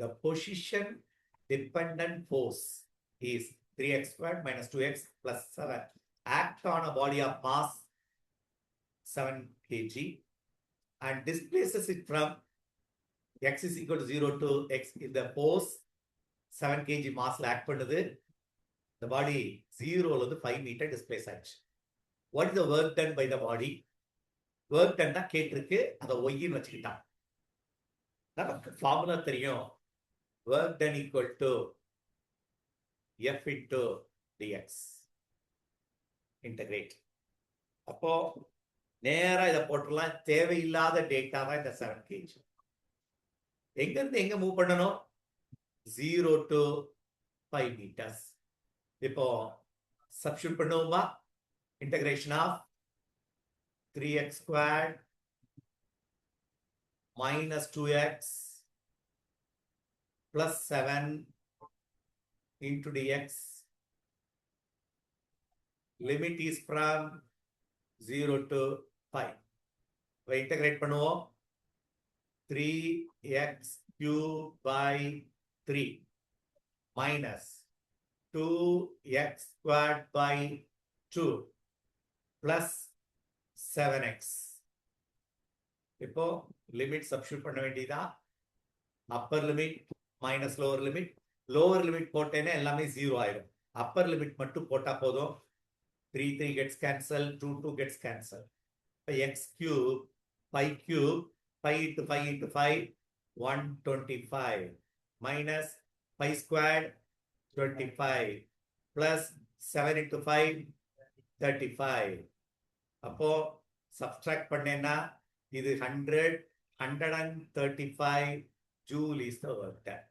the position dependent force is 3x squared minus 2x plus 7 act on a body of mass 7 kg and displaces it from x is equal to 0 to x. In the force 7 kg mass act பண்ணுது. The body 0 to 5 meter displace ஆச்சு. What is the work done by the body? Work done தான் கேட்டிருக்கு. அதை ஒய்ன்னு வச்சுக்கிட்டான். நமக்கு formula தெரியும். Work done equal to F into dx. Integrate. அப்போ நேரா இதை போட்டுலாம். தேவையில்லாத டேட்டா தான் இந்த 7 kg. எங்க இருந்து எங்க மூவ் பண்ணணும்? 0 to 5 meters. இப்போ சப்ஸ்டிட்யூட் பண்ணுவோமா? Integration of 3x squared minus 2x plus 7 into dx. Limit is from 0 to 5. இப்போ இன்டகிரேட் பண்ணுவோம். 3x cubed by 3 minus 2x squared by 2 plus 7x. இப்போ லிமிட் சப்ஸ்டிட்யூட் பண்ண வேண்டியதா. Upper limit minus lower limit. Lower limit போட்டேன்னா எல்லாமே 0 ஆயிடும். Upper limit மட்டும் போட்டா போதும். 3 3 gets cancelled, 2 2 gets cancelled. x cube 5 cube 5 into 5 into 5 125 minus 5 squared 25 plus 7 into 5 35. அப்போ subtract பண்ணேன்னா இது 100 135 joule is the work done.